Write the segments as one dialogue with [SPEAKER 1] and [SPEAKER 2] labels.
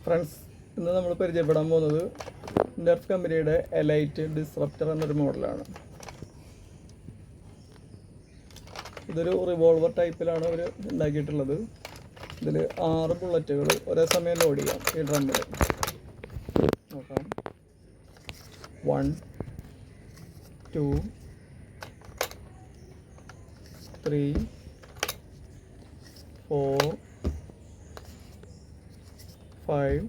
[SPEAKER 1] Friends, ഇന്ന് നമ്മൾ പരിചയപ്പെടാൻ പോകുന്നത് നെർഫ് കമ്പനിയുടെ എലൈറ്റ് ഡിസ്റപ്റ്റർ എന്നൊരു മോഡലാണ്. ഇതൊരു റിവോൾവർ ടൈപ്പിലാണ് അവർ ഉണ്ടാക്കിയിട്ടുള്ളത്. ഇതിൽ 6 ബുള്ളറ്റുകൾ ഒരേ സമയം ലോഡ് ചെയ്യാം ഈ ഡ്രമ്മിൽ. നോക്കാം. 1 2 3 4 5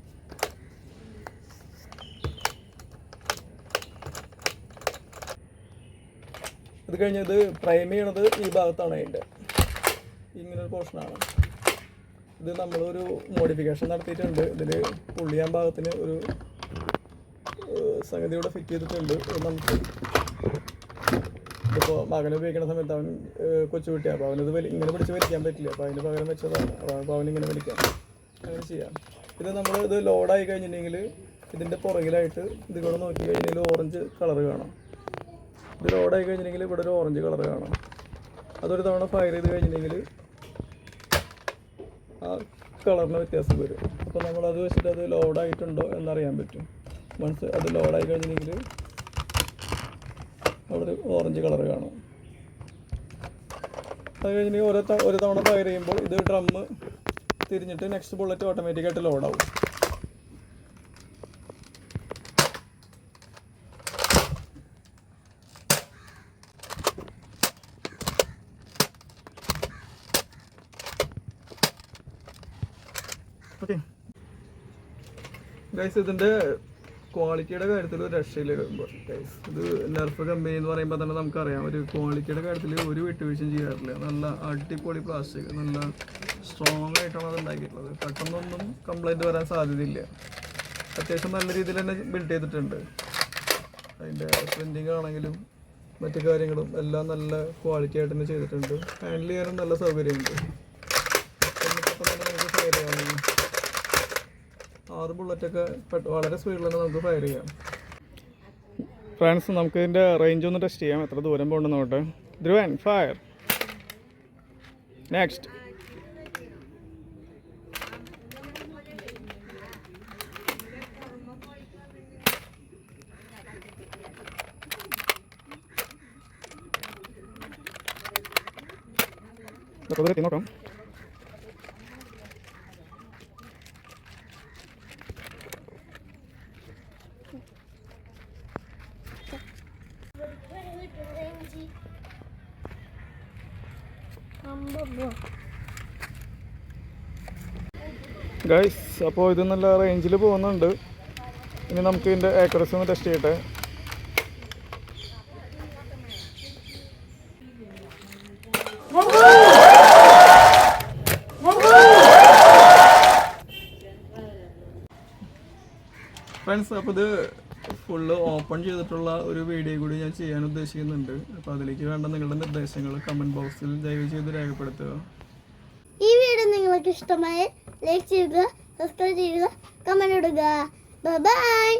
[SPEAKER 1] ഇത് കഴിഞ്ഞത് പ്രൈം ചെയ്യണത് ഈ ഭാഗത്താണ്. അതിൻ്റെ ഇങ്ങനൊരു പോർഷനാണ്. ഇത് നമ്മളൊരു മോഡിഫിക്കേഷൻ നടത്തിയിട്ടുണ്ട്. ഇതിൽ പുള്ളി ചെയ്യാൻ ഭാഗത്തിന് ഒരു സംഗതി ഇവിടെ ഫിറ്റ് ചെയ്തിട്ടുണ്ട്. നമുക്ക് ഇതിപ്പോൾ മകനെ ഉപയോഗിക്കുന്ന സമയത്ത് അവൻ കൊച്ചുകുട്ടിയാണ്. അപ്പോൾ അവനത് ഇങ്ങനെ പിടിച്ച് വലിക്കാൻ പറ്റില്ല. അപ്പോൾ അതിന് പകരം വെച്ചതാണ്. അപ്പോൾ അവനിങ്ങനെ വലിക്കാം. അങ്ങനെ ചെയ്യാം. ഇത് നമ്മൾ ഇത് ലോഡായി കഴിഞ്ഞിട്ടുണ്ടെങ്കിൽ ഇതിൻ്റെ പുറകിലായിട്ട് ഇത് കൂടെ നോക്കി കഴിഞ്ഞാൽ ഓറഞ്ച് കളർ കാണാം. ഇത് ലോഡായി കഴിഞ്ഞിട്ടുണ്ടെങ്കിൽ ഇവിടെ ഒരു ഓറഞ്ച് കളർ കാണാം. അതൊരു തവണ ഫയർ ചെയ്ത് കഴിഞ്ഞിട്ടുണ്ടെങ്കിൽ ആ കളറിന് വ്യത്യാസം വരും. അപ്പോൾ നമ്മളത് വെച്ചിട്ട് അത് ലോഡായിട്ടുണ്ടോ എന്നറിയാൻ പറ്റും. മനസ്സ് അത് ലോഡായി കഴിഞ്ഞിട്ടുണ്ടെങ്കിൽ അവിടെ ഒരു ഓറഞ്ച് കളർ കാണും. അത് കഴിഞ്ഞിട്ടുണ്ടെങ്കിൽ ഒരു തവണ ഫയർ ചെയ്യുമ്പോൾ ഇത് ഡ്രമ്മ് തിരിഞ്ഞിട്ട് നെക്സ്റ്റ് ബുള്ളറ്റ് ഓട്ടോമാറ്റിക്കായിട്ട് ലോഡാവും. ഓക്കെ ഗൈസ്, ഇതിൻ്റെ ക്വാളിറ്റിയുടെ കാര്യത്തിൽ ഒരു രക്ഷയില്ല ഗൈസ്. ഇത് നെർഫ് കമ്പനി എന്ന് പറയുമ്പോൾ തന്നെ നമുക്കറിയാം, ഒരു ക്വാളിറ്റിയുടെ കാര്യത്തിൽ ഒരു വിട്ടുവീഴ്ചയും ചെയ്യാറില്ല. നല്ല അടിപൊളി പ്ലാസ്റ്റിക്, നല്ല സ്ട്രോങ് ആയിട്ടാണ് അത് ഉണ്ടാക്കിയിട്ടുള്ളത്. പെട്ടെന്നൊന്നും കംപ്ലൈൻറ്റ് വരാൻ സാധ്യതയില്ല. അത്യാവശ്യം നല്ല രീതിയിൽ തന്നെ ബിൽഡ് ചെയ്തിട്ടുണ്ട്. അതിൻ്റെ പ്രിൻറ്റിങ് ആണെങ്കിലും മറ്റു കാര്യങ്ങളും എല്ലാം നല്ല ക്വാളിറ്റി ആയിട്ട് തന്നെ ചെയ്തിട്ടുണ്ട്. ഹാൻഡിൽ ചെയ്യാനും നല്ല സൗകര്യമുണ്ട്. നമുക്ക് ഫയർ ചെയ്യാം. 6 ബുള്ളറ്റൊക്കെ വളരെ സ്പീഡിൽ തന്നെ നമുക്ക് ഫയർ ചെയ്യാം. ഫ്രണ്ട്സ്, നമുക്ക് ഇതിൻ്റെ റേഞ്ച് ഒന്ന് ടെസ്റ്റ് ചെയ്യാം. എത്ര ദൂരം പോകണമെന്ന് നോട്ടെ. ധ്രുവൻ, ഫയർ. നെക്സ്റ്റ്. നോക്കാം. ഗൈസ്, അപ്പോൾ ഇത് നല്ല റേഞ്ചിൽ പോകുന്നുണ്ട്. ഇനി നമുക്ക് ഇതിൻ്റെ ആക്യുറസി ഒന്ന് ടെസ്റ്റ് ചെയ്യട്ടെ. ഫ്രണ്ട്സ്, അപ്പോൾ ഇത് ഫുള്ള് ഓപ്പൺ ചെയ്തിട്ടുള്ള ഒരു വീഡിയോ കൂടി ഞാൻ ചെയ്യാൻ ഉദ്ദേശിക്കുന്നുണ്ട്. അപ്പോൾ അതിലേക്ക് വേണ്ട നിങ്ങളുടെ നിർദ്ദേശങ്ങൾ കമൻറ്റ് ബോക്സിൽ ദയവ് ചെയ്ത് രേഖപ്പെടുത്തുക.
[SPEAKER 2] ഈ വീഡിയോ നിങ്ങൾക്ക് ഇഷ്ടമായ ലൈക്ക് ചെയ്യുക, സബ്സ്ക്രൈബ് ചെയ്യുക, കമൻറ്റ് ഇടുക. Bye bye.